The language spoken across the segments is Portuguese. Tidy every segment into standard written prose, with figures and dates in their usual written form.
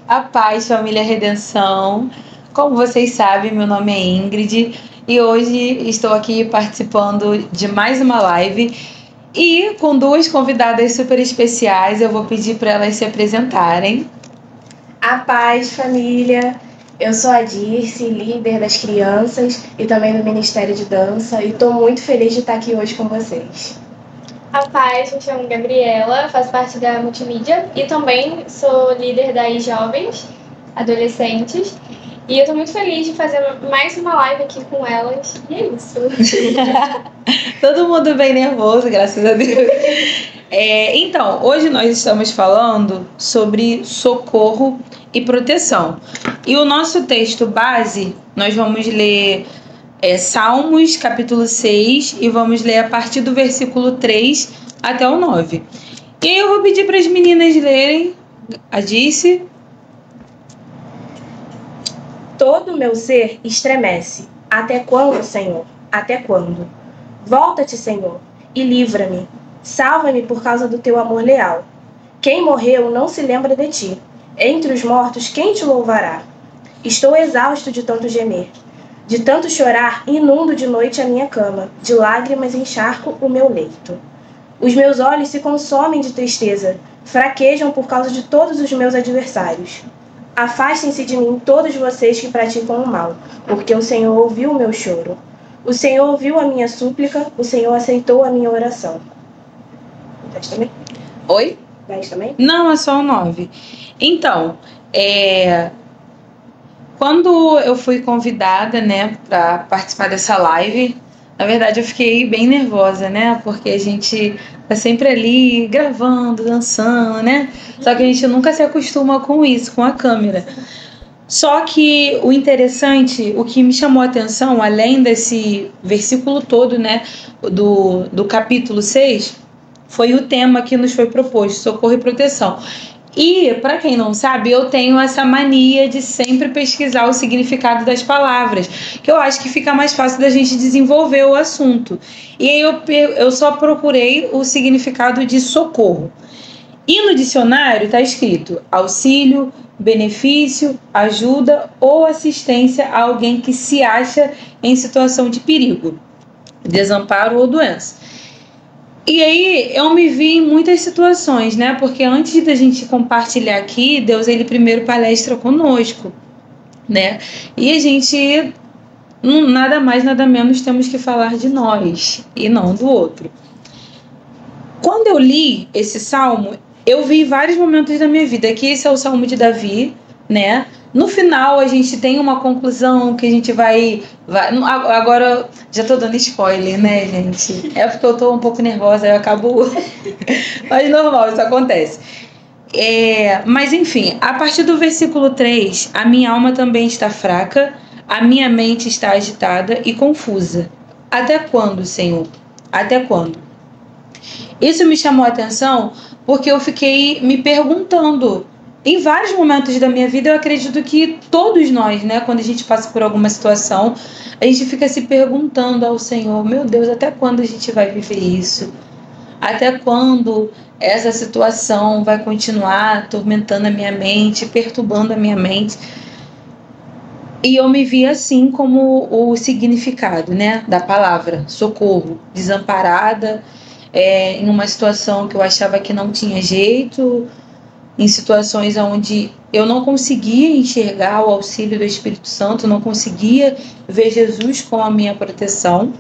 A paz, família Redenção. Como vocês sabem, meu nome é Ingrid e hoje estou aqui participando de mais uma live e com duas convidadas super especiais. Eu vou pedir para elas se apresentarem. A paz, família. Eu sou a Dirce, líder das crianças e também do Ministério de Dança, e estou muito feliz de estar aqui hoje com vocês. A paz, me chamo Gabriela, faço parte da multimídia e também sou líder das jovens, adolescentes. E eu estou muito feliz de fazer mais uma live aqui com elas. E é isso. Todo mundo bem nervoso, graças a Deus. Então, hoje nós estamos falando sobre socorro e proteção. E o nosso texto base, nós vamos ler Salmos, capítulo 6, e vamos ler a partir do versículo 3 até o 9. E aí eu vou pedir para as meninas lerem. A Dirce. Todo o meu ser estremece. Até quando, Senhor? Até quando? Volta-te, Senhor, e livra-me. Salva-me por causa do teu amor leal. Quem morreu não se lembra de ti. Entre os mortos, quem te louvará? Estou exausto de tanto gemer. De tanto chorar, inundo de noite a minha cama. De lágrimas encharco o meu leito. Os meus olhos se consomem de tristeza. Fraquejam por causa de todos os meus adversários. Afastem-se de mim todos vocês que praticam o mal, porque o Senhor ouviu o meu choro. O Senhor ouviu a minha súplica, o Senhor aceitou a minha oração. Dez também? Oi? 10 também? Não, é só o 9. Então, quando eu fui convidada, né, para participar dessa live, na verdade eu fiquei bem nervosa, né, porque a gente tá sempre ali gravando, dançando, né, só que a gente nunca se acostuma com isso, com a câmera. Só que o interessante, o que me chamou a atenção, além desse versículo todo, né, do capítulo 6, foi o tema que nos foi proposto, socorro e proteção. E, para quem não sabe, eu tenho essa mania de sempre pesquisar o significado das palavras, que eu acho que fica mais fácil da gente desenvolver o assunto. E aí eu só procurei o significado de socorro. E no dicionário está escrito auxílio, benefício, ajuda ou assistência a alguém que se acha em situação de perigo, desamparo ou doença. E aí eu me vi em muitas situações, né? Porque antes da gente compartilhar aqui, Deus, ele primeiro palestra conosco, né? E a gente, nada mais, nada menos, temos que falar de nós e não do outro. Quando eu li esse salmo, eu vi vários momentos da minha vida, que esse é o Salmo de Davi, né? No final, a gente tem uma conclusão que a gente vai... Agora, já tô dando spoiler, né, gente? É porque eu tô um pouco nervosa, eu acabo... Mas normal, isso acontece. Mas, enfim, a partir do versículo 3, a minha alma também está fraca, a minha mente está agitada e confusa. Até quando, Senhor? Até quando? Isso me chamou a atenção porque eu fiquei me perguntando... Em vários momentos da minha vida, eu acredito que todos nós, né, quando a gente passa por alguma situação, a gente fica se perguntando ao Senhor, meu Deus, até quando a gente vai viver isso? Até quando essa situação vai continuar atormentando a minha mente, perturbando a minha mente? E eu me vi assim como o significado, né, da palavra socorro, desamparada, em uma situação que eu achava que não tinha jeito, em situações onde eu não conseguia enxergar o auxílio do Espírito Santo, não conseguia ver Jesus com a minha proteção.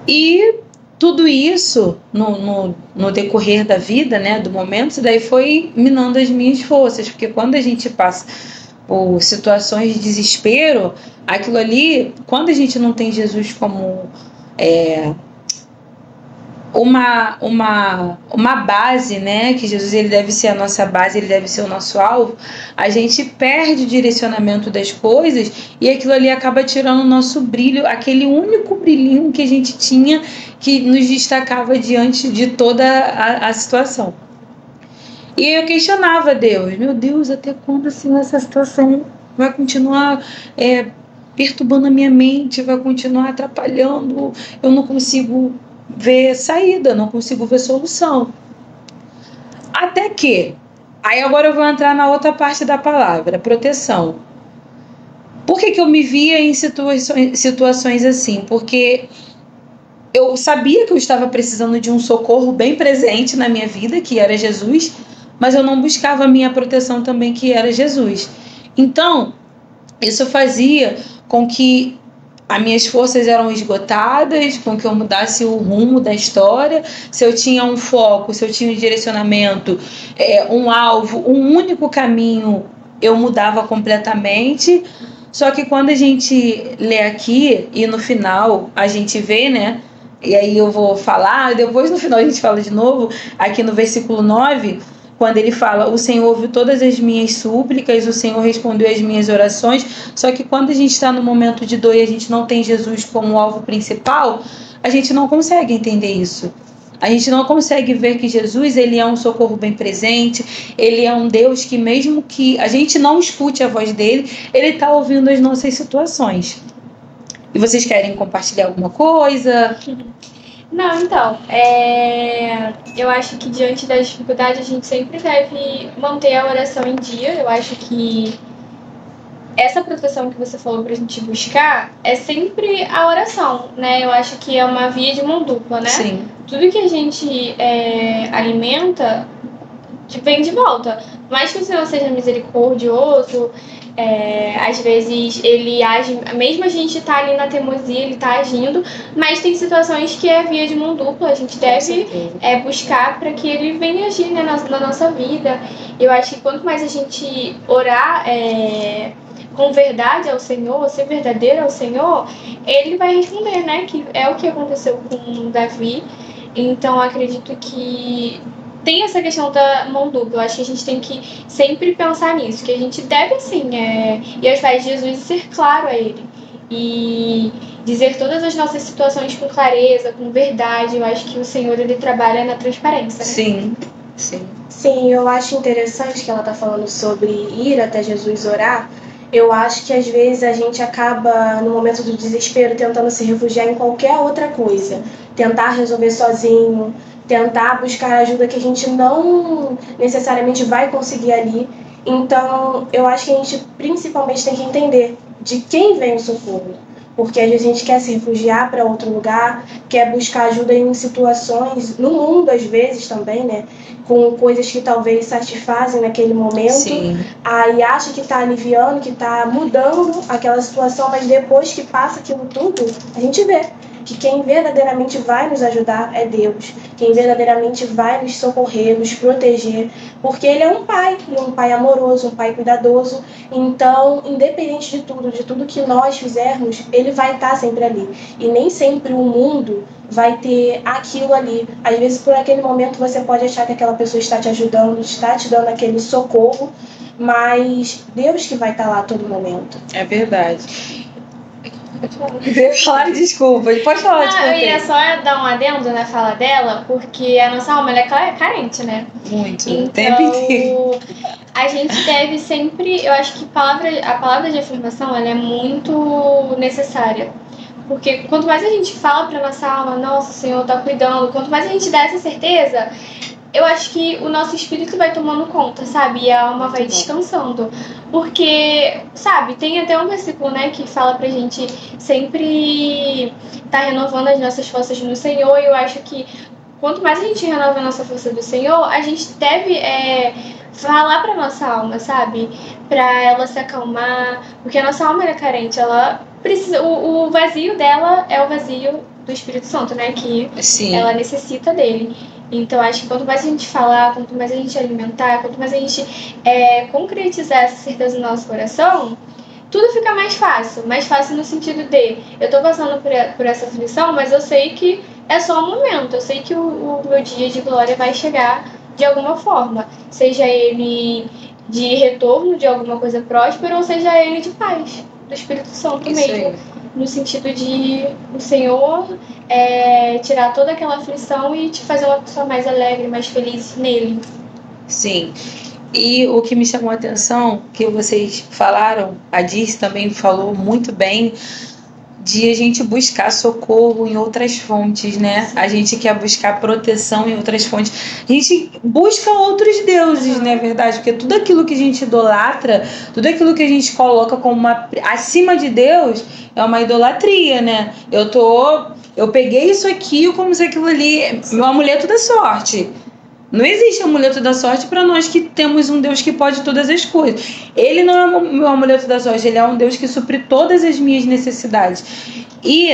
E tudo isso, no decorrer da vida, né, do momento, isso daí foi minando as minhas forças, porque quando a gente passa por situações de desespero, aquilo ali, quando a gente não tem Jesus como... uma base, né, que Jesus ele deve ser a nossa base, ele deve ser o nosso alvo, a gente perde o direcionamento das coisas e aquilo ali acaba tirando o nosso brilho, aquele único brilhinho que a gente tinha que nos destacava diante de toda a situação. E eu questionava Deus, meu Deus, até quando assim essa situação vai continuar perturbando a minha mente, vai continuar atrapalhando, eu não consigo ver saída, não consigo ver solução. Até que Aí agora eu vou entrar na outra parte da palavra, proteção. Por que eu me via em situações assim? Porque eu sabia que eu estava precisando de um socorro bem presente na minha vida, que era Jesus, mas eu não buscava a minha proteção também, que era Jesus. Então, isso fazia com que as minhas forças eram esgotadas, com que eu mudasse o rumo da história. Se eu tinha um foco, se eu tinha um direcionamento, um alvo, um único caminho, eu mudava completamente. Só que quando a gente lê aqui e no final a gente vê, né? E aí eu vou falar, depois no final a gente fala de novo, aqui no versículo 9, quando ele fala, o Senhor ouviu todas as minhas súplicas, o Senhor respondeu as minhas orações. Só que quando a gente está no momento de dor e a gente não tem Jesus como alvo principal, a gente não consegue entender isso. A gente não consegue ver que Jesus, ele é um socorro bem presente, ele é um Deus que mesmo que a gente não escute a voz dele, ele está ouvindo as nossas situações. E vocês querem compartilhar alguma coisa? Não, então, eu acho que diante das dificuldades a gente sempre deve manter a oração em dia. Eu acho que essa proteção que você falou pra gente buscar é sempre a oração, né? Eu acho que é uma via de mão dupla, né? Sim. Tudo que a gente alimenta vem de volta. Por mais que o Senhor seja misericordioso, às vezes ele age, mesmo a gente tá ali na teimosia, ele tá agindo, mas tem situações que é via de mão dupla, a gente deve buscar para que ele venha agir, né, na nossa vida. Eu acho que quanto mais a gente orar com verdade ao Senhor, ser verdadeiro ao Senhor, ele vai responder, né, que é o que aconteceu com Davi. Então acredito que tem essa questão da mão dupla. Eu acho que a gente tem que sempre pensar nisso, que a gente deve, assim, ir aos pés de Jesus e ser claro a ele. E dizer todas as nossas situações com clareza, com verdade. Eu acho que o Senhor, ele trabalha na transparência, né? Sim, sim. Sim, eu acho interessante que ela está falando sobre ir até Jesus orar. Eu acho que às vezes a gente acaba, no momento do desespero, tentando se refugiar em qualquer outra coisa. Tentar resolver sozinho, tentar buscar ajuda que a gente não necessariamente vai conseguir ali. Então, eu acho que a gente principalmente tem que entender de quem vem o socorro. Porque às vezes a gente quer se refugiar para outro lugar, quer buscar ajuda em situações, no mundo às vezes também, né? Com coisas que talvez satisfazem naquele momento. Sim. Aí acha que está aliviando, que está mudando aquela situação, mas depois que passa aquilo tudo, a gente vê que quem verdadeiramente vai nos ajudar é Deus. Quem verdadeiramente vai nos socorrer, nos proteger, porque Ele é um pai, e um pai amoroso, um pai cuidadoso. Então, independente de tudo que nós fizermos, Ele vai estar sempre ali. E nem sempre o mundo vai ter aquilo ali. Às vezes, por aquele momento, você pode achar que aquela pessoa está te ajudando, está te dando aquele socorro, mas Deus que vai estar lá a todo momento. É verdade. Claro, desculpa. Pode falar, desculpa. Eu ia só dar um adendo na fala dela, porque a nossa alma ela é carente, né? Muito, então, o tempo inteiro. A gente deve sempre... Eu acho que a palavra de afirmação ela é muito necessária. Porque quanto mais a gente fala pra nossa alma, nossa, o Senhor tá cuidando, quanto mais a gente dá essa certeza, eu acho que o nosso espírito vai tomando conta, sabe? E a alma vai descansando. Porque, sabe, tem até um versículo, né, que fala pra gente sempre tá renovando as nossas forças no Senhor. E eu acho que quanto mais a gente renova a nossa força do Senhor, a gente deve falar pra nossa alma, sabe? Pra ela se acalmar. Porque a nossa alma é carente, ela precisa... O vazio dela é o vazio do Espírito Santo, né? Que Sim. Ela necessita dele. Então, acho que quanto mais a gente falar, quanto mais a gente alimentar, quanto mais a gente concretizar essa certeza no nosso coração, tudo fica mais fácil. Mais fácil no sentido de, eu tô passando por essa aflição, mas eu sei que é só um momento. Eu sei que o meu dia de glória vai chegar de alguma forma. Seja ele de retorno de alguma coisa próspera, ou seja ele de paz, do Espírito Santo Isso mesmo. aí. No sentido de o Senhor tirar toda aquela aflição e te fazer uma pessoa mais alegre, mais feliz nele. Sim. E o que me chamou a atenção, que vocês falaram, a Dirce também falou muito bem, de a gente buscar socorro em outras fontes, né? A gente quer buscar proteção em outras fontes. A gente busca outros deuses, não é verdade? Porque tudo aquilo que a gente idolatra, tudo aquilo que a gente coloca como acima de Deus, é uma idolatria, né? Eu peguei isso aqui como se aquilo ali é meu amuleto da sorte. Não existe amuleto da sorte para nós que temos um Deus que pode todas as coisas. Ele não é o meu amuleto da sorte, ele é um Deus que supre todas as minhas necessidades. E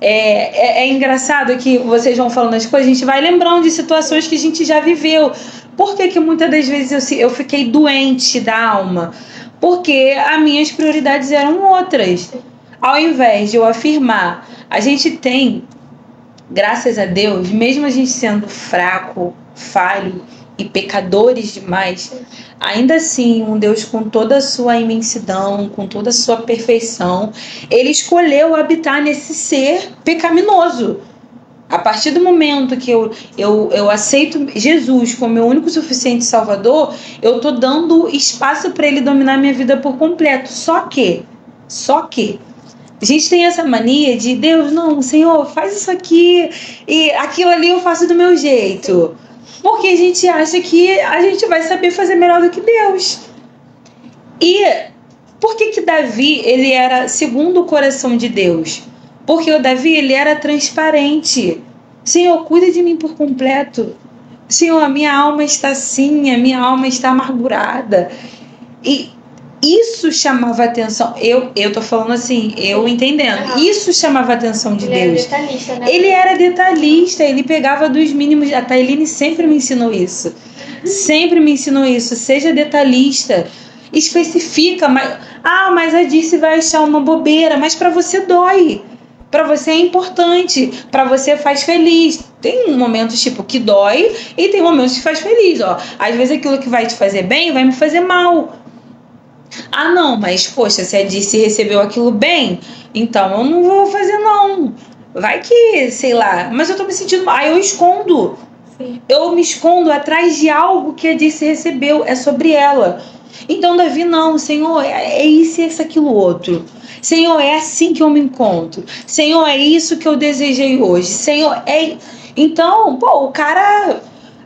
é engraçado que vocês vão falando as coisas, a gente vai lembrando de situações que a gente já viveu. Por que muitas das vezes eu fiquei doente da alma? Porque as minhas prioridades eram outras. Ao invés de eu afirmar, a gente tem, graças a Deus, mesmo a gente sendo fraco, falho e pecadores demais, ainda assim um Deus com toda a sua imensidão, com toda a sua perfeição, ele escolheu habitar nesse ser pecaminoso. A partir do momento que eu aceito Jesus como meu único e suficiente Salvador, eu estou dando espaço para ele dominar minha vida por completo. Só que a gente tem essa mania de Deus, não, Senhor, faz isso aqui e aquilo ali eu faço do meu jeito. Porque a gente acha que a gente vai saber fazer melhor do que Deus. E por que Davi, ele era segundo o coração de Deus? Porque o Davi, ele era transparente. Senhor, cuida de mim por completo. Senhor, a minha alma está assim, a minha alma está amargurada. E isso chamava atenção. Eu tô falando assim, eu entendendo. Isso chamava a atenção de Deus. Ele era detalhista, né? Ele era detalhista, ele pegava dos mínimos. A Tailine sempre me ensinou isso. Sempre me ensinou isso. Seja detalhista. Especifica. Mas a Dirce vai achar uma bobeira. Mas para você dói. Para você é importante. Para você faz feliz. Tem momentos tipo que dói e tem momentos que faz feliz. Ó. Às vezes aquilo que vai te fazer bem vai me fazer mal. Não, mas poxa, se a Dirce recebeu aquilo bem, então eu não vou fazer não. Vai que, sei lá, mas eu tô me sentindo mal. Eu escondo. Sim. Eu me escondo atrás de algo que a Dirce recebeu, é sobre ela. Então Davi, não, Senhor, é isso e esse aquilo outro. Senhor, é assim que eu me encontro. Senhor, é isso que eu desejei hoje. Senhor, Então, o cara...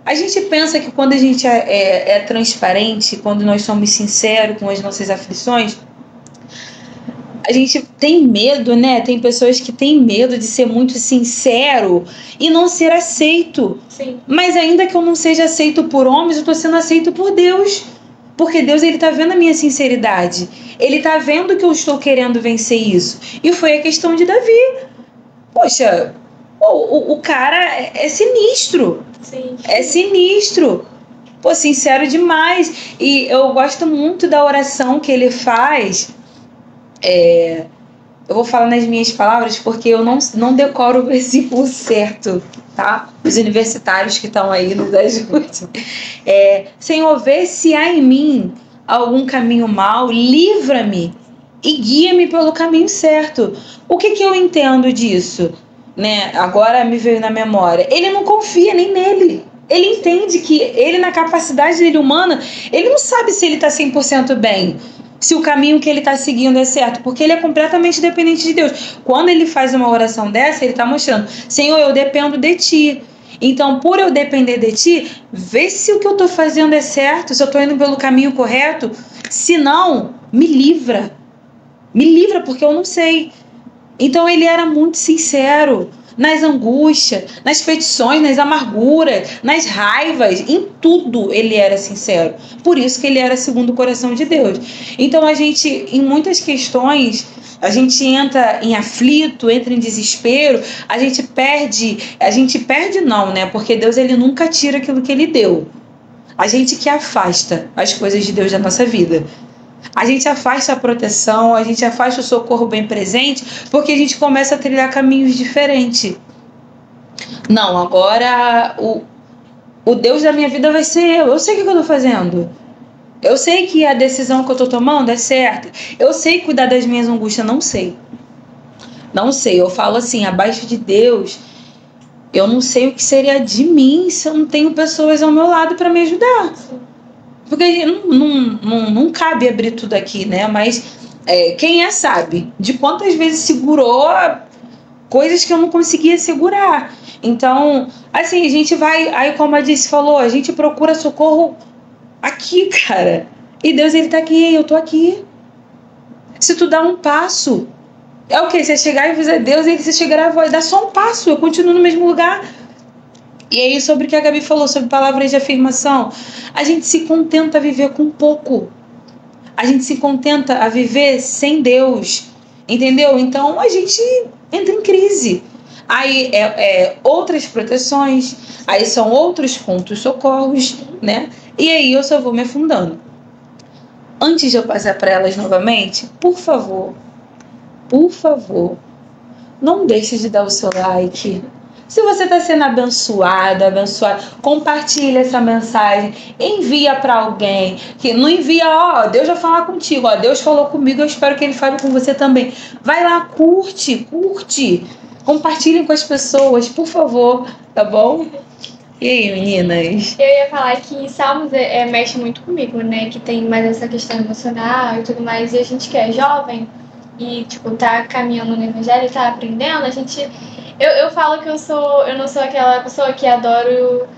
A gente pensa que quando a gente é transparente, quando nós somos sinceros com as nossas aflições, a gente tem medo, né? Tem pessoas que têm medo de ser muito sincero e não ser aceito. Sim. Mas ainda que eu não seja aceito por homens, eu estou sendo aceito por Deus. Porque Deus, ele está vendo a minha sinceridade. Ele está vendo que eu estou querendo vencer isso. E foi a questão de Davi. Poxa, o cara é sinistro. Sim. É sinistro. Pô, sincero demais. E eu gosto muito da oração que ele faz. Eu vou falar nas minhas palavras porque eu não decoro o versículo certo, tá? Os universitários que estão aí nos ajudem. Senhor, vê se há em mim algum caminho mau, livra-me e guia-me pelo caminho certo. O que eu entendo disso? Né? Agora me veio na memória. Ele não confia nem nele. Ele entende que ele, na capacidade dele humana, ele não sabe se ele está 100% bem, se o caminho que ele está seguindo é certo, porque ele é completamente dependente de Deus. Quando ele faz uma oração dessa, ele está mostrando: Senhor, eu dependo de Ti. Então, por eu depender de Ti, vê se o que eu estou fazendo é certo, se eu estou indo pelo caminho correto. Se não, me livra. Me livra, porque eu não sei. Então ele era muito sincero nas angústias, nas petições, nas amarguras, nas raivas, em tudo ele era sincero. Por isso que ele era segundo o coração de Deus. Então a gente, em muitas questões, a gente entra em aflito, entra em desespero, a gente perde não, né? Porque Deus, ele nunca tira aquilo que ele deu. A gente que afasta as coisas de Deus da nossa vida. A gente afasta a proteção, a gente afasta o socorro bem presente, porque a gente começa a trilhar caminhos diferentes. Não, agora o Deus da minha vida vai ser eu. Eu sei o que eu estou fazendo. Eu sei que a decisão que eu estou tomando é certa. Eu sei cuidar das minhas angústias. Não sei. Não sei. Eu falo assim, abaixo de Deus, eu não sei o que seria de mim se eu não tenho pessoas ao meu lado para me ajudar. Porque não cabe abrir tudo aqui, né? Mas Quem sabe de quantas vezes segurou coisas que eu não conseguia segurar. Então, assim, a gente vai, aí como a Disse falou, a gente procura socorro aqui, cara. E Deus, ele tá aqui, eu tô aqui. Se tu dá um passo, é o quê? Você chegar e dizer Deus, ele se chegará, vai dar só um passo, eu continuo no mesmo lugar. E aí, sobre o que a Gabi falou, sobre palavras de afirmação, a gente se contenta a viver com pouco. A gente se contenta a viver sem Deus, entendeu? Então a gente entra em crise. Aí outras proteções, aí são outros pontos socorros, né? E aí eu só vou me afundando. Antes de eu passar para elas novamente, por favor, não deixe de dar o seu like. Se você está sendo abençoado, compartilha essa mensagem, envia para alguém, que não envia, Deus vai falar contigo, Deus falou comigo, eu espero que ele fale com você também. Vai lá, curte, compartilhem com as pessoas, por favor, tá bom? E aí, meninas? Eu ia falar que Salmos mexe muito comigo, né, que tem mais essa questão emocional e tudo mais, e a gente que é jovem e, tipo, tá caminhando no evangelho, tá aprendendo, a gente... Eu falo que eu não sou aquela pessoa que adoro...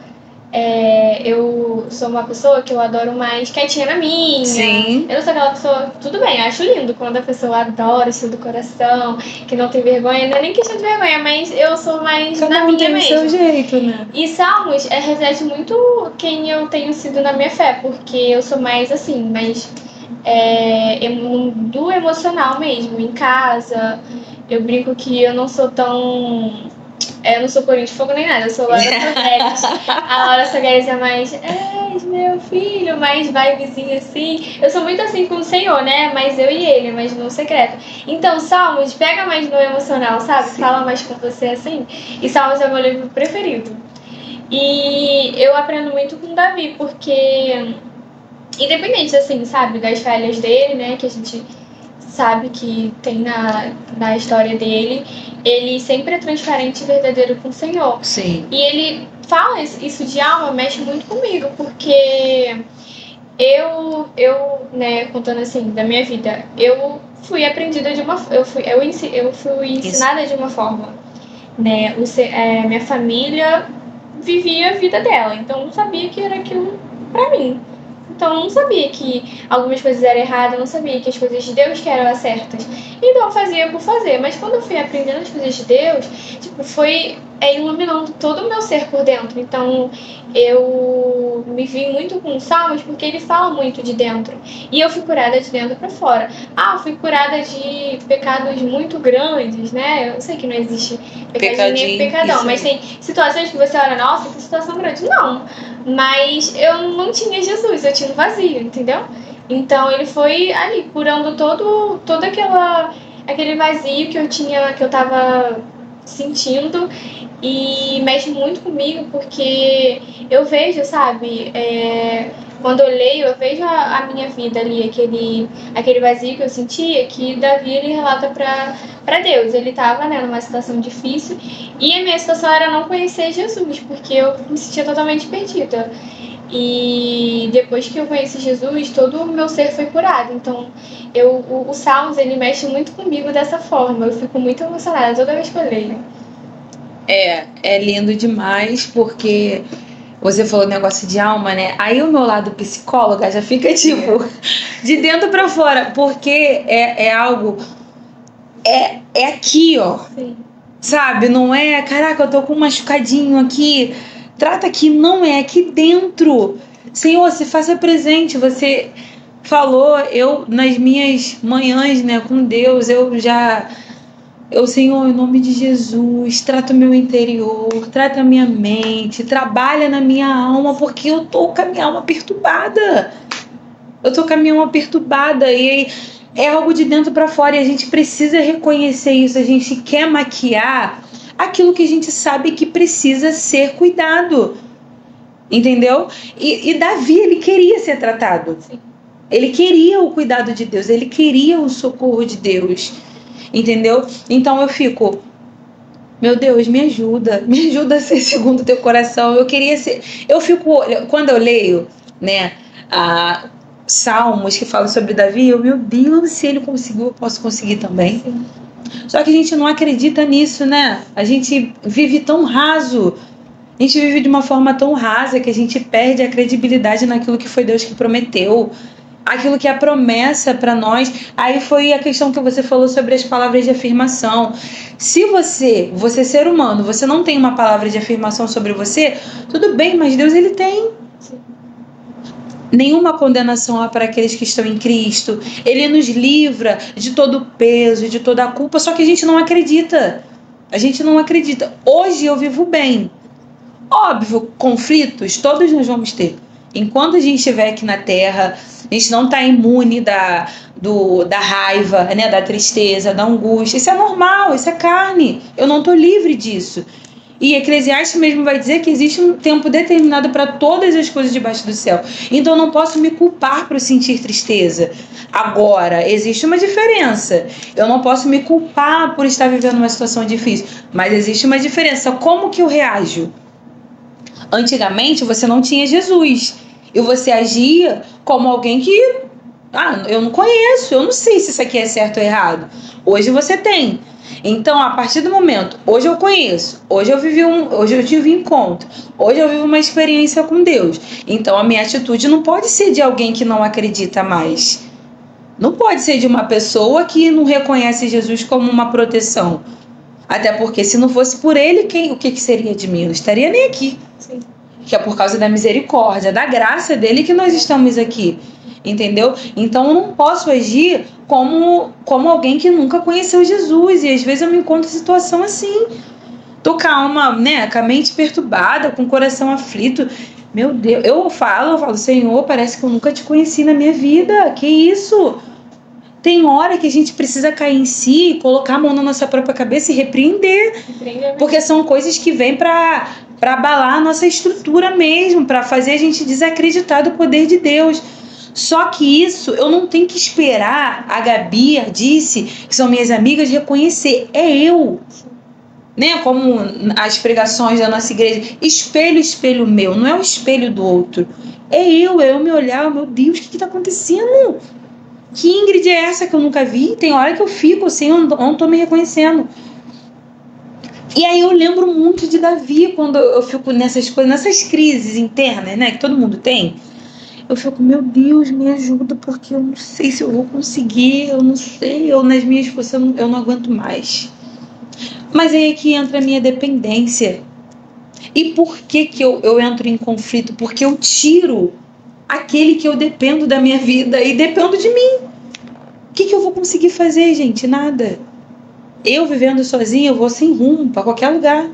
eu sou uma pessoa que eu adoro mais quietinha na minha. Sim. Eu não sou aquela pessoa... Tudo bem, acho lindo quando a pessoa adora isso do coração, que não tem vergonha. Não é nem questão de vergonha, mas eu sou mais na minha mesmo. Seu jeito, né? E Salmos reflete muito quem eu tenho sido na minha fé, porque eu sou mais assim, mais do emocional mesmo, em casa. Eu brinco que eu não sou tão... eu não sou Corinho de Fogo nem nada, eu sou Laura Sogueres. A Laura Sogueres é mais... meu filho, mais vibezinho assim. Eu sou muito assim com o Senhor, né? Mas eu e ele, mas no secreto. Então, Salmos pega mais no emocional, sabe? Sim. Fala mais com você assim. E Salmos é o meu livro preferido. E eu aprendo muito com Davi, porque... independente, assim, sabe? Das falhas dele, né? Que a gente... sabe que tem na história dele, ele sempre é transparente e verdadeiro com o Senhor. Sim. E ele fala isso de alma, mexe muito comigo, porque eu né, contando assim, da minha vida, eu fui aprendida de uma... eu fui ensinada de uma forma, né? Minha família vivia a vida dela, então eu não sabia que era aquilo pra mim. Então eu não sabia que algumas coisas eram erradas, eu não sabia que as coisas de Deus que eram as certas. Então eu fazia por fazer. Mas quando eu fui aprendendo as coisas de Deus, tipo, foi iluminando todo o meu ser por dentro. Então eu me vi muito com Salmos porque ele fala muito de dentro. E eu fui curada de dentro pra fora. Eu fui curada de pecados muito grandes, né? Eu sei que não existe pecadinho nem pecadão, mas tem situações que você olha, nossa, que situação grande. Não. Mas eu não tinha Jesus, eu tinha um vazio, entendeu? Então ele foi ali curando todo aquele vazio que eu tava sentindo, e mexe muito comigo porque eu vejo, sabe, quando eu leio, eu vejo a minha vida ali, aquele vazio que eu sentia, que Davi ele relata pra Deus. Ele tava, né, numa situação difícil, e a minha situação era não conhecer Jesus, porque eu me sentia totalmente perdida. E depois que eu conheci Jesus, todo o meu ser foi curado. Então, o Salmos, ele mexe muito comigo dessa forma. Eu fico muito emocionada toda vez que eu leio. É lindo demais, porque você falou negócio de alma, né? Aí o meu lado psicóloga já fica tipo de dentro pra fora, porque é algo... É aqui, ó. Sim. Sabe? Não é, caraca, eu tô com um machucadinho aqui. Trata aqui, não é aqui dentro. Senhor, se faça presente. Você falou, eu nas minhas manhãs, né, com Deus, Senhor, em nome de Jesus, trata o meu interior, trata a minha mente, trabalha na minha alma, porque eu tô com a minha alma perturbada. E aí é algo de dentro para fora, e a gente precisa reconhecer isso. A gente quer maquiar aquilo que a gente sabe que precisa ser cuidado, entendeu? E Davi, ele queria ser tratado. Sim. Ele queria o cuidado de Deus, ele queria o socorro de Deus, entendeu? Então eu fico, meu Deus, me ajuda a ser segundo o teu coração. Eu fico, quando eu leio, né, salmos que falam sobre Davi, meu Deus, se ele conseguiu, eu posso conseguir também. Sim. Só que a gente não acredita nisso, né? A gente vive tão raso. A gente vive de uma forma tão rasa que a gente perde a credibilidade naquilo que foi Deus que prometeu, aquilo que é a promessa para nós. Aí foi a questão que você falou sobre as palavras de afirmação. Se você ser humano, você não tem uma palavra de afirmação sobre você, tudo bem, mas Deus, ele tem. Nenhuma condenação há para aqueles que estão em Cristo. Ele nos livra de todo o peso, de toda a culpa, só que a gente não acredita. A gente não acredita. Hoje eu vivo bem. Óbvio, conflitos todos nós vamos ter. Enquanto a gente estiver aqui na Terra, a gente não está imune da raiva, né, da tristeza, da angústia. Isso é normal, isso é carne. Eu não estou livre disso. E Eclesiastes mesmo vai dizer que existe um tempo determinado para todas as coisas debaixo do céu. Então eu não posso me culpar por sentir tristeza. Agora, existe uma diferença. Eu não posso me culpar por estar vivendo uma situação difícil. Mas existe uma diferença. Como que eu reajo? Antigamente você não tinha Jesus. E você agia como alguém que... eu não conheço, eu não sei se isso aqui é certo ou errado. Hoje você tem. Então, a partir do momento, hoje eu conheço, hoje eu tive um encontro, hoje eu vivo uma experiência com Deus. Então, a minha atitude não pode ser de alguém que não acredita mais. Não pode ser de uma pessoa que não reconhece Jesus como uma proteção. Até porque, se não fosse por ele, o que seria de mim? Eu não estaria nem aqui. Sim. Que é por causa da misericórdia, da graça dele que nós estamos aqui. Entendeu? Então eu não posso agir como alguém que nunca conheceu Jesus. E às vezes eu me encontro em situação assim. Tô calma, né? Com a mente perturbada, com o coração aflito. Meu Deus, eu falo, Senhor, parece que eu nunca te conheci na minha vida. Que isso? Tem hora que a gente precisa cair em si, colocar a mão na nossa própria cabeça e repreender. Porque são coisas que vêm para abalar a nossa estrutura mesmo, para fazer a gente desacreditar do poder de Deus. Só que isso eu não tenho que esperar a Gabi, a Dice, que são minhas amigas, reconhecer. É eu. Né? Como as pregações da nossa igreja. Espelho meu. Não é o espelho do outro. É eu me olhar. Meu Deus, o que está acontecendo? Que Ingrid é essa que eu nunca vi? Tem hora que eu fico assim, eu não estou me reconhecendo. E aí eu lembro muito de Davi, quando eu fico nessas coisas, nessas crises internas, né? Que todo mundo tem. Eu fico, meu Deus, me ajuda, porque eu não sei se eu vou conseguir, eu não sei, nas minhas forças eu não aguento mais. Mas aí é que entra a minha dependência. E por que eu entro em conflito? Porque eu tiro aquele que eu dependo da minha vida e dependo de mim. O que eu vou conseguir fazer, gente? Nada. Eu vivendo sozinha, eu vou sem rumo para qualquer lugar.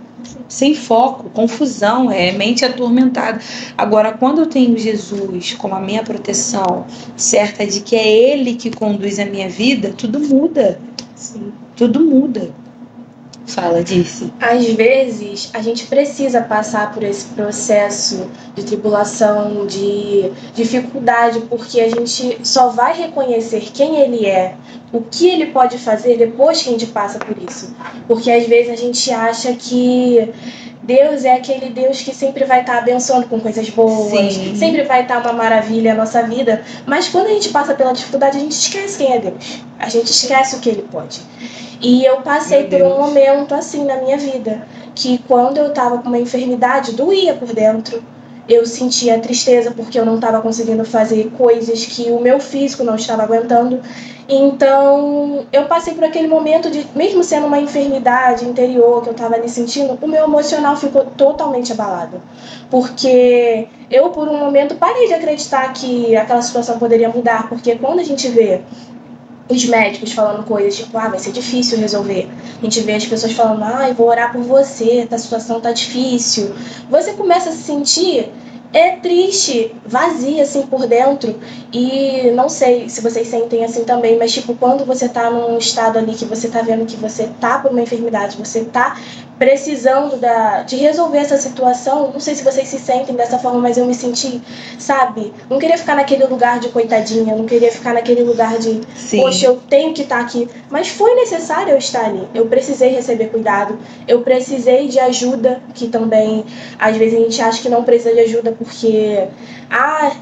Sem foco, confusão, mente atormentada. Agora, quando eu tenho Jesus como a minha proteção, certa de que é Ele que conduz a minha vida, tudo muda. Sim. Tudo muda. Fala, Dice. Às vezes, a gente precisa passar por esse processo de tribulação, de dificuldade, porque a gente só vai reconhecer quem Ele é, o que Ele pode fazer depois que a gente passa por isso. Porque às vezes a gente acha que Deus é aquele Deus que sempre vai estar abençoando com coisas boas, Sim. sempre vai estar uma maravilha a nossa vida, mas quando a gente passa pela dificuldade, a gente esquece quem é Deus. A gente esquece o que Ele pode. E eu passei por um momento assim na minha vida, que quando eu estava com uma enfermidade, doía por dentro. Eu sentia tristeza porque eu não estava conseguindo fazer coisas que o meu físico não estava aguentando. Então, eu passei por aquele momento de, mesmo sendo uma enfermidade interior que eu estava ali sentindo, o meu emocional ficou totalmente abalado. Porque eu, por um momento, parei de acreditar que aquela situação poderia mudar. Porque quando a gente vê os médicos falando coisas tipo, vai ser difícil resolver. A gente vê as pessoas falando, eu vou orar por você, a situação tá difícil. Você começa a se sentir triste, vazia assim por dentro. E não sei se vocês sentem assim também, mas tipo, quando você tá num estado ali que você tá vendo que você tá por uma enfermidade, você tá precisando de resolver essa situação. Não sei se vocês se sentem dessa forma, mas eu me senti, sabe? Não queria ficar naquele lugar de coitadinha, não queria ficar naquele lugar de, poxa, eu tenho que estar aqui. Mas foi necessário eu estar ali. Eu precisei receber cuidado, eu precisei de ajuda, que também, às vezes a gente acha que não precisa de ajuda porque,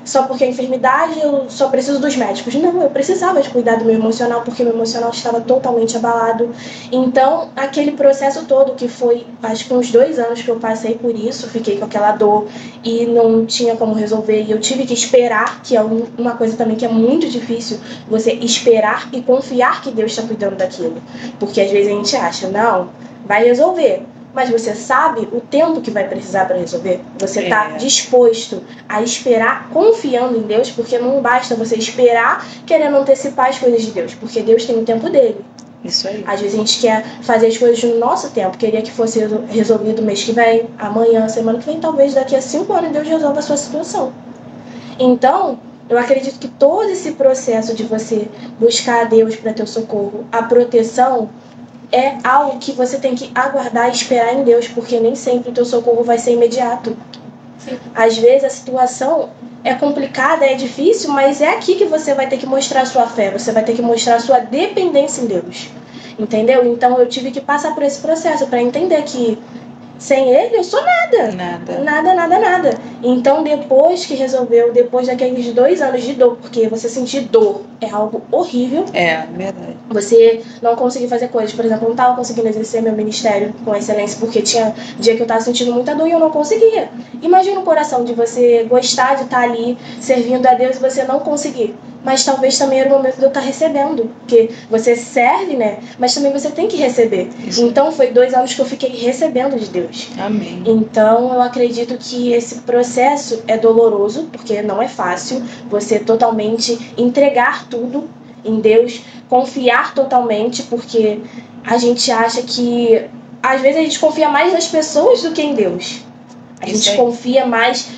só porque é enfermidade eu só preciso dos médicos. Não, eu precisava de cuidar do meu emocional, porque meu emocional estava totalmente abalado. Então, aquele processo todo que foi, acho que uns 2 anos que eu passei por isso, fiquei com aquela dor e não tinha como resolver, e eu tive que esperar, que é uma coisa também que é muito difícil, você esperar e confiar que Deus está cuidando daquilo, porque às vezes a gente acha, não, vai resolver, mas você sabe o tempo que vai precisar para resolver? Você está disposto a esperar confiando em Deus? Porque não basta você esperar querendo antecipar as coisas de Deus, porque Deus tem o tempo dele. Isso aí. Às vezes a gente quer fazer as coisas no nosso tempo, queria que fosse resolvido mês que vem, amanhã, semana que vem, talvez daqui a 5 anos Deus resolva a sua situação. Então, eu acredito que todo esse processo de você buscar a Deus para ter o socorro, a proteção, é algo que você tem que aguardar e esperar em Deus, porque nem sempre o teu socorro vai ser imediato. Sim. Às vezes a situação é complicada, é difícil, mas é aqui que você vai ter que mostrar a sua fé, você vai ter que mostrar a sua dependência em Deus. Entendeu? Então eu tive que passar por esse processo para entender que sem ele eu sou nada. Nada. Então depois que resolveu, depois daqueles 2 anos de dor, porque você sentir dor é algo horrível. É, verdade. Você não conseguir fazer coisas, por exemplo, eu não estava conseguindo exercer meu ministério com excelência porque tinha dia que eu estava sentindo muita dor e eu não conseguia. Imagina o coração de você gostar de estar ali servindo a Deus e você não conseguir. Mas talvez também era o momento de eu estar recebendo, porque você serve, né? Mas também você tem que receber. Isso. Então foi 2 anos que eu fiquei recebendo de Deus. Amém. Então eu acredito que esse processo é doloroso, porque não é fácil você totalmente entregar tudo em Deus, confiar totalmente, porque a gente acha que às vezes a gente confia mais nas pessoas do que em Deus. A gente confia mais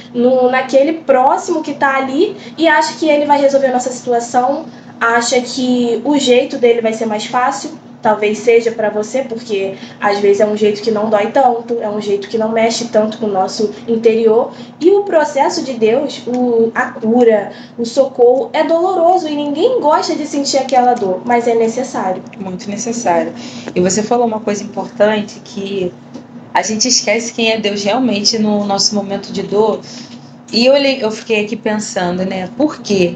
naquele próximo que está ali e acha que ele vai resolver a nossa situação, acha que o jeito dele vai ser mais fácil, talvez seja para você, porque às vezes é um jeito que não dói tanto, é um jeito que não mexe tanto com o nosso interior. E o processo de Deus, a cura, o socorro é doloroso e ninguém gosta de sentir aquela dor, mas é necessário. Muito necessário. E você falou uma coisa importante, que a gente esquece quem é Deus realmente no nosso momento de dor. E eu fiquei aqui pensando, né? Por quê?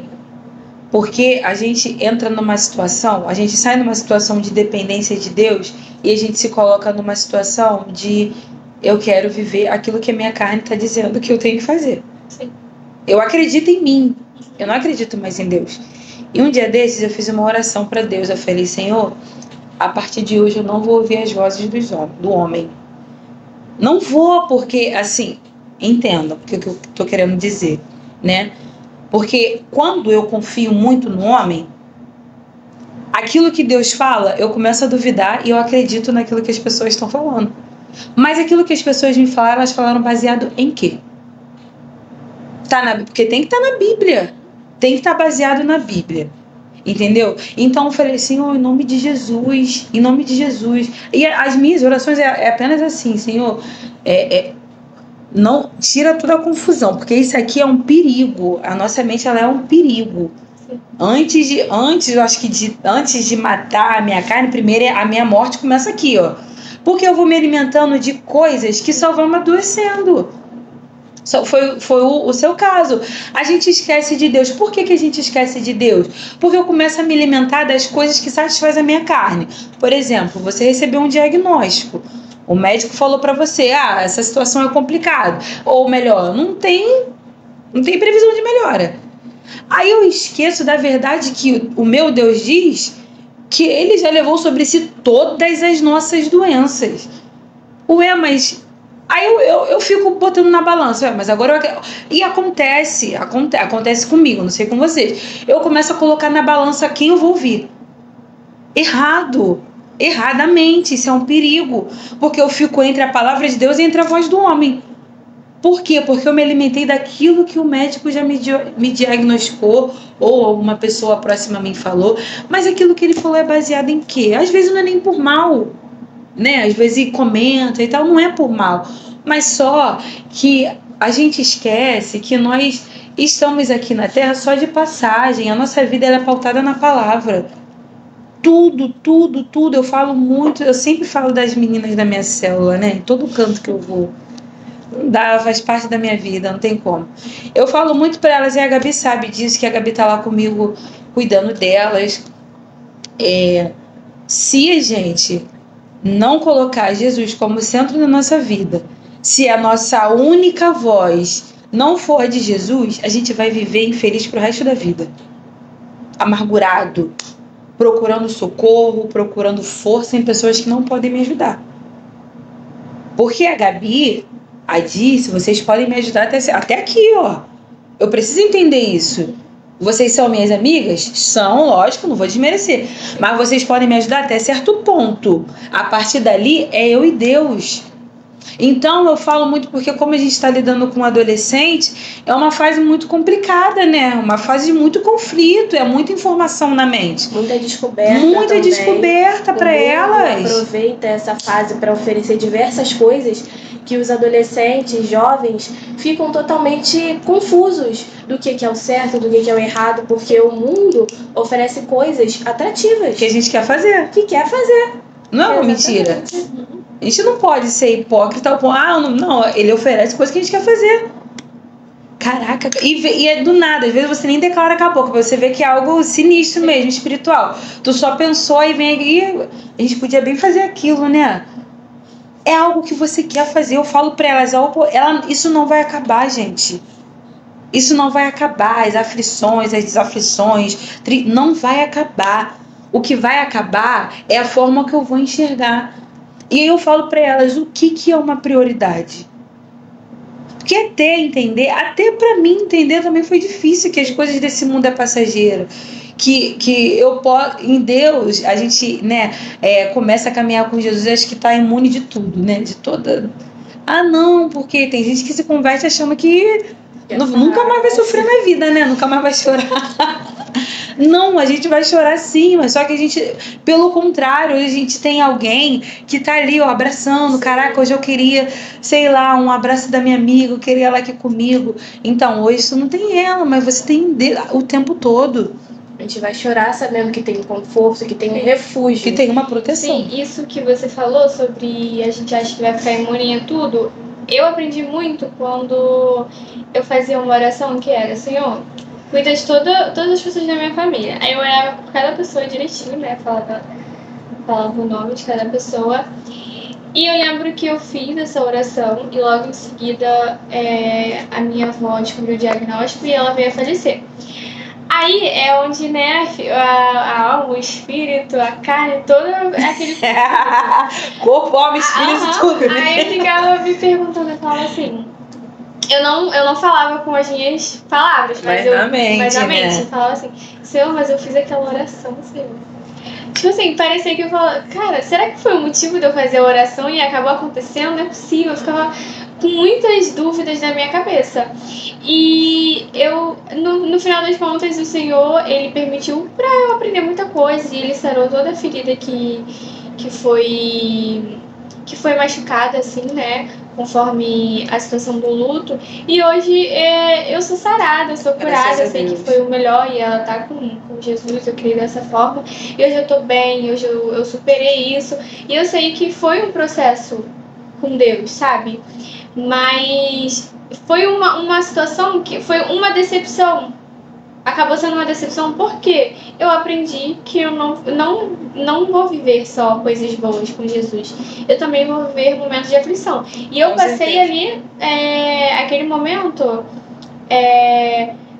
Porque a gente entra numa situação, a gente sai numa situação de dependência de Deus e a gente se coloca numa situação de eu quero viver aquilo que a minha carne está dizendo que eu tenho que fazer. Sim. Eu acredito em mim, eu não acredito mais em Deus. E um dia desses eu fiz uma oração para Deus, eu falei, Senhor, a partir de hoje eu não vou ouvir as vozes do homem. Não vou, porque, assim, entenda o que eu estou querendo dizer, né? Porque quando eu confio muito no homem, aquilo que Deus fala, eu começo a duvidar e eu acredito naquilo que as pessoas estão falando. Mas aquilo que as pessoas me falaram, elas falaram baseado em quê? Porque tem que estar na Bíblia. Tem que estar baseado na Bíblia. Entendeu? Então eu falei, Senhor, em nome de Jesus, em nome de Jesus. E as minhas orações é apenas assim, Senhor, não tira toda a confusão, porque isso aqui é um perigo. A nossa mente, ela é um perigo. Antes de matar a minha carne, primeiro a minha morte começa aqui, ó. Porque eu vou me alimentando de coisas que só vão me adoecendo. Foi o seu caso. A gente esquece de Deus. Por que a gente esquece de Deus? Porque eu começo a me alimentar das coisas que satisfazem a minha carne. Por exemplo, você recebeu um diagnóstico. O médico falou para você, essa situação é complicada. Ou melhor, não tem previsão de melhora. Aí eu esqueço da verdade que o meu Deus diz que ele já levou sobre si todas as nossas doenças. Mas... Aí eu fico botando na balança, mas agora e acontece comigo, não sei com vocês. Eu começo a colocar na balança quem eu vou ouvir. Erradamente, isso é um perigo, porque eu fico entre a palavra de Deus e entre a voz do homem. Por quê? Porque eu me alimentei daquilo que o médico já me diagnosticou, ou alguma pessoa próxima a mim falou, mas aquilo que ele falou é baseado em quê? Às vezes não é nem por mal. né? Às vezes comenta e tal, não é por mal. Mas só que a gente esquece que nós estamos aqui na Terra só de passagem. A nossa vida ela é pautada na palavra. Tudo, tudo, tudo. Eu falo muito, eu sempre falo das meninas da minha célula, né? Em todo canto que eu vou. Faz parte da minha vida, não tem como. Eu falo muito para elas, e a Gabi sabe disso, que a Gabi tá lá comigo cuidando delas. Se a gente não colocar Jesus como centro da nossa vida, se a nossa única voz não for a de Jesus, a gente vai viver infeliz pro resto da vida. Amargurado, procurando socorro, procurando força em pessoas que não podem me ajudar. Porque a Gabi, a Dirce, vocês podem me ajudar até aqui, ó. Eu preciso entender isso. Vocês são minhas amigas? São, lógico, não vou desmerecer. Mas vocês podem me ajudar até certo ponto. A partir dali é eu e Deus. Então eu falo muito porque como a gente está lidando com um adolescente, é uma fase muito complicada, né? Uma fase de muito conflito, é muita informação na mente. Muita descoberta. Muita também. Descoberta para elas. Aproveita essa fase para oferecer diversas coisas que os adolescentes, jovens, ficam totalmente confusos do que é o certo, do que é o errado, porque o mundo oferece coisas atrativas. Que a gente quer fazer. Que quer fazer. Não é uma mentira. A gente não pode ser hipócrita. Não, ele oferece coisas que a gente quer fazer. Caraca, e é do nada, às vezes você nem declara acabou, porque você vê que é algo sinistro mesmo, espiritual. Tu só pensou e vem aqui, a gente podia bem fazer aquilo, né? É algo que você quer fazer. Eu falo pra elas, isso não vai acabar, gente. Isso não vai acabar. As aflições, as desaflições, não vai acabar. O que vai acabar é a forma que eu vou enxergar. E aí eu falo pra elas, o que é uma prioridade? Porque até pra mim entender também foi difícil, que as coisas desse mundo é passageiro. Que eu posso, em Deus, a gente, né, começa a caminhar com Jesus, acho que tá imune de tudo, né? De toda. Não, porque tem gente que se converte achando que nunca mais vai sofrer na vida, né? Nunca mais vai chorar. Não, a gente vai chorar sim, mas só que a gente, pelo contrário, a gente tem alguém que tá ali, ó, abraçando. Caraca, hoje eu queria, sei lá, um abraço da minha amiga, eu queria ela aqui comigo. Então, hoje tu não tem ela, mas você tem o tempo todo. A gente vai chorar sabendo que tem um conforto, que tem um refúgio. Que tem uma proteção. Sim, isso que você falou sobre a gente acha que vai ficar imune a tudo, eu aprendi muito quando eu fazia uma oração que era: Senhor, cuida de todas as pessoas da minha família. Aí eu olhava por cada pessoa direitinho, né? Falava o nome de cada pessoa. E eu lembro que eu fiz essa oração e logo em seguida a minha avó descobriu o diagnóstico e ela veio a falecer. Aí é onde, né, a alma, o espírito, a carne, todo aquele... Corpo, alma, espírito, tudo, né? Aí eu ficava me perguntando, eu falava assim... Eu não falava com as minhas palavras, mas na mente, né? Eu falava assim: Senhor, mas eu fiz aquela oração, Senhor. Tipo assim, parecia que eu falava: cara, será que foi o motivo de eu fazer a oração e acabou acontecendo? Não é possível. Eu ficava com muitas dúvidas na minha cabeça. E eu, no final das contas, o Senhor, Ele permitiu pra eu aprender muita coisa. E Ele sarou toda a ferida que foi machucada, assim, né? Conforme a situação do luto. E hoje eu sou sarada, eu sou curada, eu sei que foi o melhor e ela tá com Jesus, eu creio dessa forma. E hoje eu tô bem, hoje eu superei isso. E eu sei que foi um processo com Deus, sabe? Mas foi uma situação que foi uma decepção. Acabou sendo uma decepção porque eu aprendi que eu não vou viver só coisas boas com Jesus. Eu também vou viver momentos de aflição. E eu passei ali, aquele momento,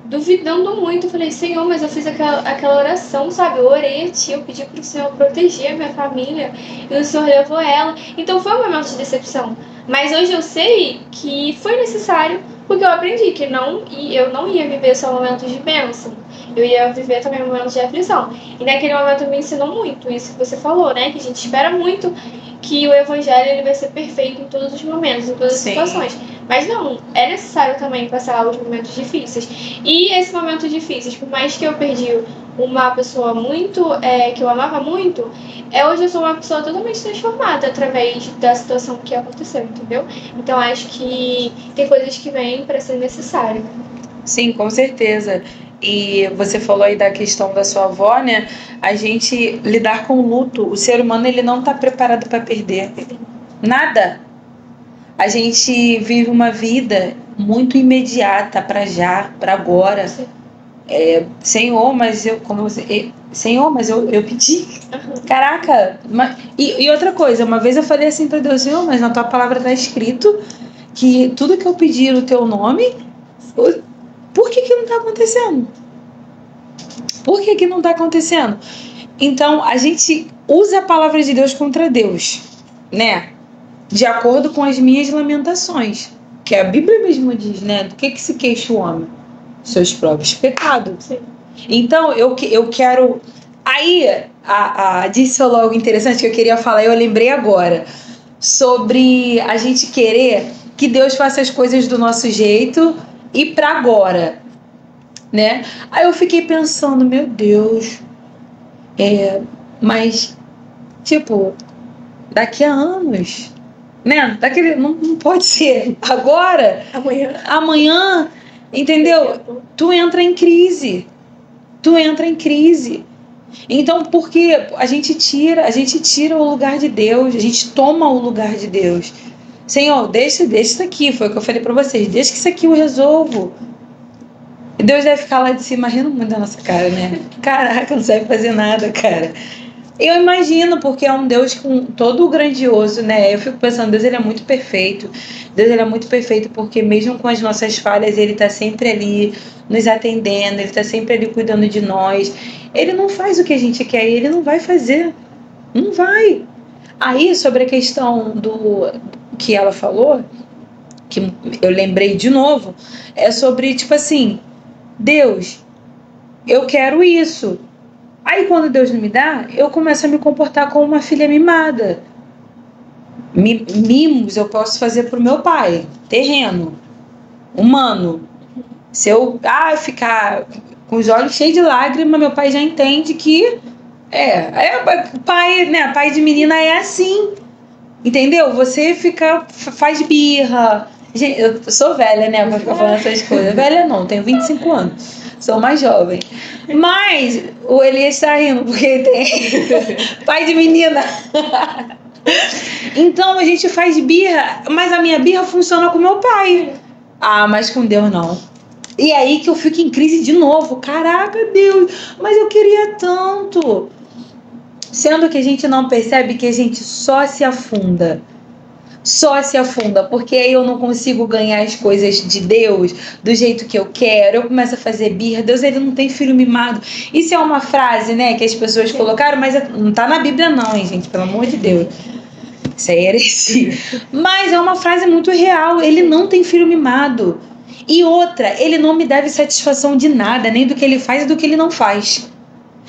duvidando muito. Eu falei: Senhor, mas eu fiz aquela oração, sabe? Eu orei a Ti, eu pedi pro Senhor proteger a minha família e o Senhor levou ela. Então foi um momento de decepção. Mas hoje eu sei que foi necessário, porque eu aprendi que eu não ia viver só momentos de bênção. Eu ia viver também momentos de aflição. E naquele momento me ensinou muito isso que você falou, né? Que a gente espera muito que o evangelho ele vai ser perfeito em todos os momentos, em todas as situações. Mas não, é necessário também passar os momentos difíceis. E esse momento difícil, por mais que eu perdi uma pessoa muito, que eu amava muito, hoje eu sou uma pessoa totalmente transformada através da situação que aconteceu, entendeu? Então acho que tem coisas que vêm para ser necessário. Sim, com certeza. E você falou aí da questão da sua avó, né? A gente lidar com o luto, o ser humano ele não está preparado para perder nada. A gente vive uma vida muito imediata, para já, para agora. Senhor, mas eu pedi. Caraca! E outra coisa, uma vez eu falei assim para Deus, Senhor, mas na tua palavra está escrito que tudo que eu pedir no teu nome, por que não está acontecendo? Por que não está acontecendo? Então, a gente usa a palavra de Deus contra Deus, né? De acordo com as minhas lamentações. Que a Bíblia mesmo diz, né? Do que se queixa o homem? Seus próprios pecados. Sim. Então, eu quero... Aí, disse algo interessante que eu queria falar, eu lembrei agora. Sobre a gente querer que Deus faça as coisas do nosso jeito e para agora, né? Aí eu fiquei pensando, meu Deus, mas, tipo, daqui a anos, né? Não pode ser agora, amanhã, entendeu? Tu entra em crise. Então, porque a gente tira o lugar de Deus, a gente toma o lugar de Deus. Senhor, deixa isso aqui, foi o que eu falei pra vocês, deixa que isso aqui eu resolvo. E Deus deve ficar lá de cima rindo muito da nossa cara, né? Caraca, não sabe fazer nada, cara. Eu imagino, porque é um Deus com todo grandioso, né? Eu fico pensando, Deus ele é muito perfeito. Deus ele é muito perfeito porque mesmo com as nossas falhas, ele tá sempre ali nos atendendo, ele tá sempre ali cuidando de nós. Ele não faz o que a gente quer, ele não vai fazer. Não vai. Aí, sobre a questão do que ela falou, que eu lembrei de novo, é sobre, tipo assim, Deus, eu quero isso. Aí quando Deus não me dá, eu começo a me comportar como uma filha mimada. Mimos eu posso fazer pro meu pai, terreno, humano. Se eu ficar com os olhos cheios de lágrimas, meu pai já entende que pai, né? Pai de menina é assim. Entendeu? Você faz birra. Gente, eu sou velha, né? Pra ficar falando essas coisas. Velha não, tenho 25 anos. Sou mais jovem. Mas o Elias está rindo, porque tem pai de menina. Então a gente faz birra, mas a minha birra funciona com meu pai. Mas com Deus não. E aí que eu fico em crise de novo. Caraca, Deus, mas eu queria tanto. Sendo que a gente não percebe que a gente só se afunda, porque aí eu não consigo ganhar as coisas de Deus do jeito que eu quero, eu começo a fazer birra. Deus ele não tem filho mimado. Isso é uma frase, né, que as pessoas colocaram, mas não tá na Bíblia não, hein, gente, pelo amor de Deus. Isso é heresia. Mas é uma frase muito real, ele não tem filho mimado. E outra, ele não me deve satisfação de nada, nem do que ele faz e do que ele não faz.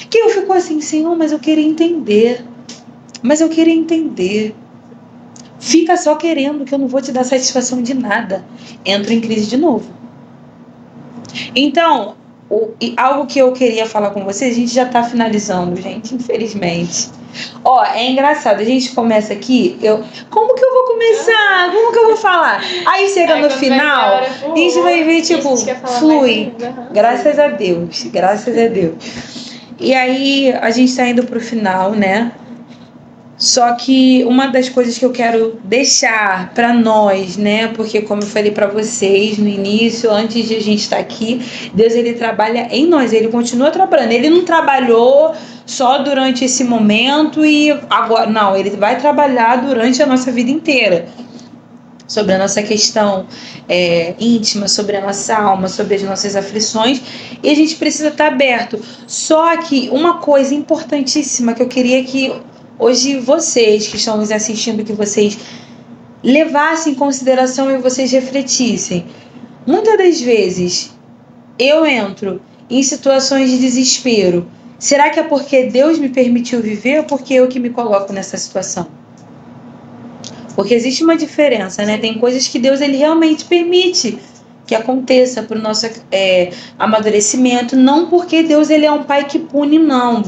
Que eu fico assim, Senhor, mas eu queria entender. Fica só querendo, que eu não vou te dar satisfação de nada. Entro em crise de novo. Então, algo que eu queria falar com vocês, a gente já tá finalizando, gente, infelizmente. É engraçado, a gente começa aqui, como que eu vou começar? Como que eu vou falar? Aí chega no final, a gente vai ver, tipo, flui. Graças a Deus. E aí a gente tá indo pro final, né? Só que uma das coisas que eu quero deixar para nós, né? Porque como eu falei para vocês no início, antes de a gente estar aqui, Deus ele trabalha em nós, ele continua trabalhando. Ele não trabalhou só durante esse momento e agora, não, ele vai trabalhar durante a nossa vida inteira. Sobre a nossa questão íntima, sobre a nossa alma, sobre as nossas aflições, e a gente precisa estar aberto. Só que uma coisa importantíssima que eu queria que hoje vocês que estão nos assistindo, que vocês levassem em consideração e vocês refletissem. Muitas das vezes eu entro em situações de desespero. Será que é porque Deus me permitiu viver ou porque eu que me coloco nessa situação? Porque existe uma diferença, né? Tem coisas que Deus ele realmente permite que aconteça, para o nosso amadurecimento. Não porque Deus ele é um pai que pune, não.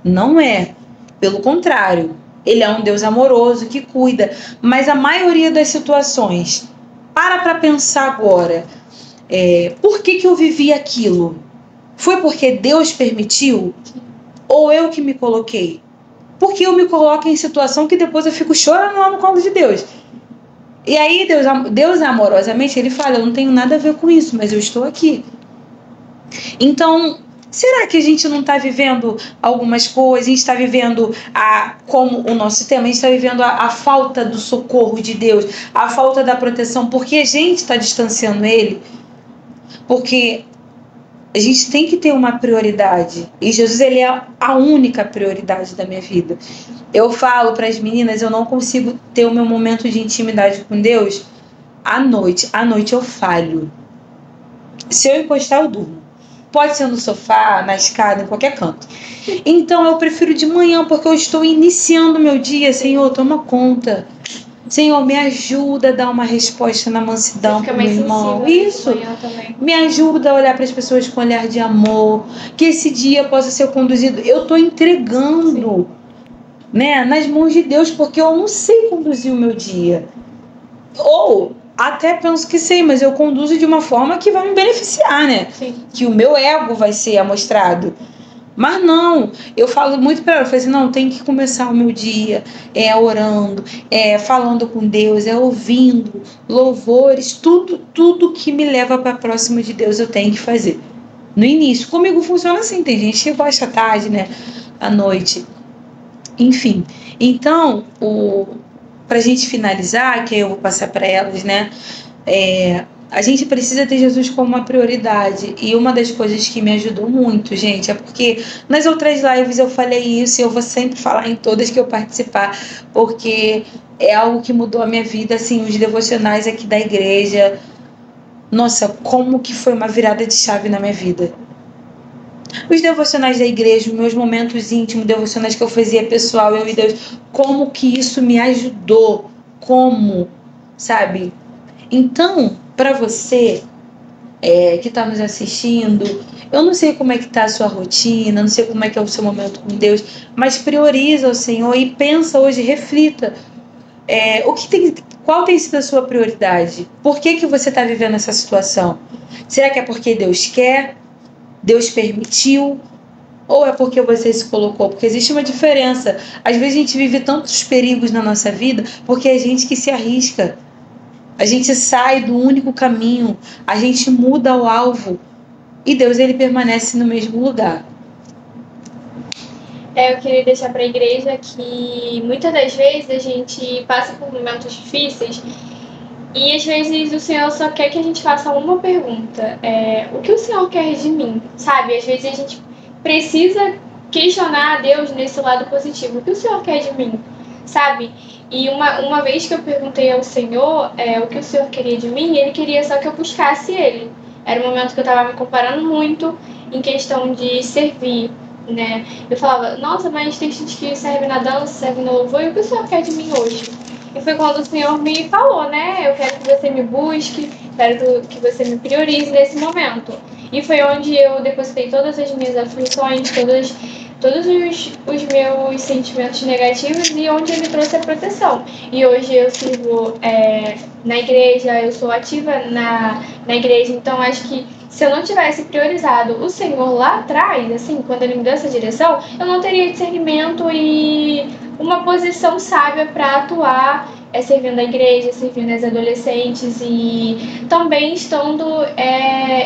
Não é. Pelo contrário. Ele é um Deus amoroso que cuida. Mas a maioria das situações, para pensar agora, por que eu vivi aquilo? Foi porque Deus permitiu? Ou eu que me coloquei? Porque eu me coloco em situação que depois eu fico chorando lá no colo de Deus. E aí Deus amorosamente, ele fala, eu não tenho nada a ver com isso, mas eu estou aqui. Então, será que a gente não está vivendo algumas coisas? A gente está vivendo, como o nosso tema, a gente está vivendo a falta do socorro de Deus, a falta da proteção, porque a gente está distanciando ele? Porque a gente tem que ter uma prioridade. E Jesus, ele é a única prioridade da minha vida. Eu falo para as meninas, eu não consigo ter o meu momento de intimidade com Deus à noite. À noite eu falho. Se eu encostar, eu durmo. Pode ser no sofá, na escada, em qualquer canto. Então eu prefiro de manhã, porque eu estou iniciando o meu dia. Senhor, toma conta. Senhor, me ajuda a dar uma resposta na mansidão para o meu irmão. Isso. Me ajuda a olhar para as pessoas com um olhar de amor. Que esse dia possa ser conduzido. Eu estou entregando, né, nas mãos de Deus, porque eu não sei conduzir o meu dia. Ou até penso que sei, mas eu conduzo de uma forma que vai me beneficiar, né? Sim. Que o meu ego vai ser amostrado. Mas não, eu falo muito para ela, eu falo assim, não, tem que começar o meu dia orando, falando com Deus, ouvindo louvores, tudo que me leva para próximo de Deus eu tenho que fazer. No início, comigo funciona assim, tem gente que gosta à tarde, né, à noite, enfim. Então, pra gente finalizar, que eu vou passar para elas, né, a gente precisa ter Jesus como uma prioridade. E uma das coisas que me ajudou muito, gente, é porque nas outras lives eu falei isso e eu vou sempre falar em todas que eu participar, porque é algo que mudou a minha vida, assim, os devocionais aqui da igreja. Nossa, como que foi uma virada de chave na minha vida. Os devocionais da igreja, os meus momentos íntimos, devocionais que eu fazia pessoal, eu e Deus, como que isso me ajudou, como, sabe? Então, para você que está nos assistindo, eu não sei como é que está a sua rotina, não sei como é que é o seu momento com Deus, mas prioriza o Senhor e pensa hoje, reflita. Qual tem sido a sua prioridade? Por que você está vivendo essa situação? Será que é porque Deus quer? Deus permitiu? Ou é porque você se colocou? Porque existe uma diferença. Às vezes a gente vive tantos perigos na nossa vida porque é a gente que se arrisca. A gente sai do único caminho, a gente muda o alvo e Deus, ele permanece no mesmo lugar. Eu queria deixar para a igreja que muitas das vezes a gente passa por momentos difíceis e às vezes o Senhor só quer que a gente faça uma pergunta: o que o Senhor quer de mim? Sabe? Às vezes a gente precisa questionar a Deus nesse lado positivo: o que o Senhor quer de mim? Sabe? E uma vez que eu perguntei ao Senhor o que o Senhor queria de mim, ele queria só que eu buscasse ele. Era um momento que eu estava me comparando muito em questão de servir, né? Eu falava, nossa, mas tem gente que serve na dança, serve no louvor, e o que o Senhor quer de mim hoje? E foi quando o Senhor me falou, né? Eu quero que você me busque, quero que você me priorize nesse momento. E foi onde eu depositei todas as minhas aflições, todos os meus sentimentos negativos e onde ele trouxe a proteção. E hoje eu sirvo na igreja, eu sou ativa na igreja, então acho que se eu não tivesse priorizado o Senhor lá atrás, assim, quando ele me deu essa direção, eu não teria discernimento e uma posição sábia para atuar, servindo a igreja, servindo as adolescentes e também estando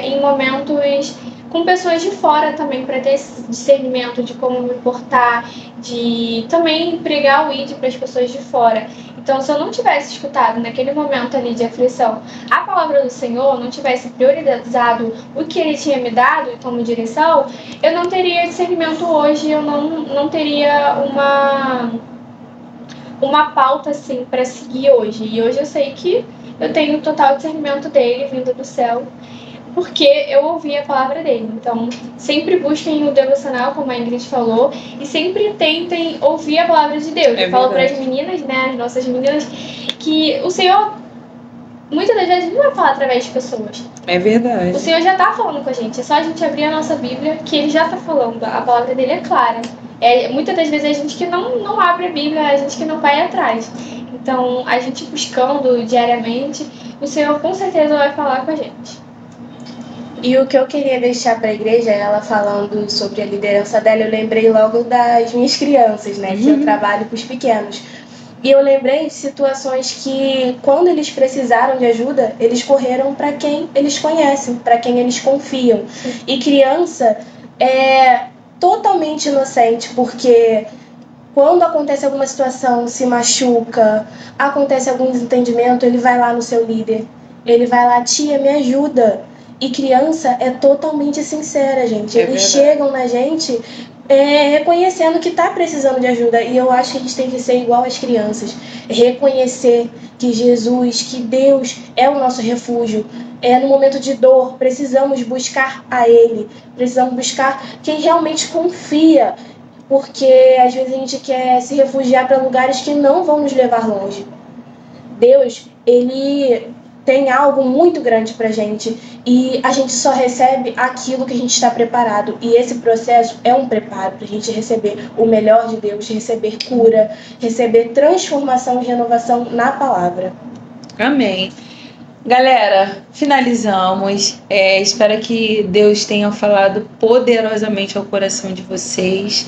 em momentos com pessoas de fora também, para ter esse discernimento de como me portar, de também pregar o ID para as pessoas de fora. Então, se eu não tivesse escutado naquele momento ali de aflição a palavra do Senhor, não tivesse priorizado o que Ele tinha me dado como direção, eu não teria discernimento hoje, eu não teria uma pauta assim para seguir hoje. E hoje eu sei que eu tenho total discernimento dele vindo do céu, porque eu ouvi a palavra dele. Então, sempre busquem o devocional, como a Ingrid falou, e sempre tentem ouvir a palavra de Deus. Eu falo para as meninas, né, as nossas meninas, que o Senhor muitas das vezes ele não vai falar através de pessoas. É verdade. O Senhor já está falando com a gente. É só a gente abrir a nossa Bíblia que Ele já está falando. A palavra dele é clara. Muitas das vezes é a gente que não abre a Bíblia, é a gente que não vai atrás. Então, a gente buscando diariamente, o Senhor com certeza vai falar com a gente. E o que eu queria deixar para a igreja, ela falando sobre a liderança dela, eu lembrei logo das minhas crianças, né? Que eu trabalho com os pequenos. E eu lembrei de situações que, quando eles precisaram de ajuda, eles correram para quem eles conhecem, para quem eles confiam. E criança é totalmente inocente, porque quando acontece alguma situação, se machuca, acontece algum desentendimento, ele vai lá no seu líder, ele vai lá, tia, me ajuda. E criança é totalmente sincera, gente. Eles chegam na gente reconhecendo que está precisando de ajuda. E eu acho que a gente tem que ser igual às crianças. Reconhecer que Jesus, que Deus é o nosso refúgio. No momento de dor, precisamos buscar a Ele. Precisamos buscar quem realmente confia. Porque às vezes a gente quer se refugiar para lugares que não vão nos levar longe. Deus, Ele tem algo muito grande pra gente e a gente só recebe aquilo que a gente está preparado. E esse processo é um preparo pra gente receber o melhor de Deus, receber cura, receber transformação e renovação na palavra. Amém. Galera, finalizamos. Espero que Deus tenha falado poderosamente ao coração de vocês.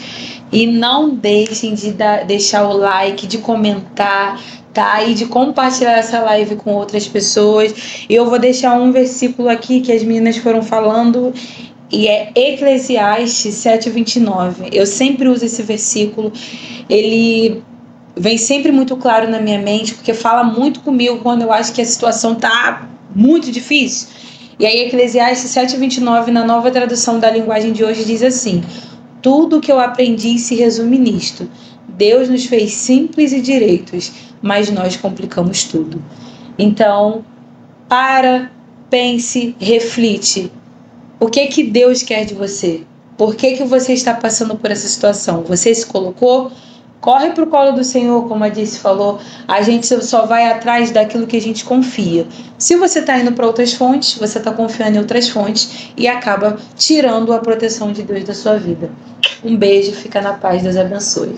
E não deixem de deixar o like, de comentar, tá? E de compartilhar essa live com outras pessoas. Eu vou deixar um versículo aqui que as meninas foram falando, e é Eclesiastes 7:29. Eu sempre uso esse versículo. Ele vem sempre muito claro na minha mente, porque fala muito comigo quando eu acho que a situação tá muito difícil. E aí Eclesiastes 7:29, na Nova Tradução da Linguagem de Hoje, diz assim: tudo que eu aprendi se resume nisto. Deus nos fez simples e direitos, mas nós complicamos tudo. Então, pense, reflite. O que Deus quer de você? Por que você está passando por essa situação? Você se colocou? Corre para o colo do Senhor, como a Disse falou. A gente só vai atrás daquilo que a gente confia. Se você está indo para outras fontes, você está confiando em outras fontes e acaba tirando a proteção de Deus da sua vida. Um beijo, fica na paz, Deus abençoe.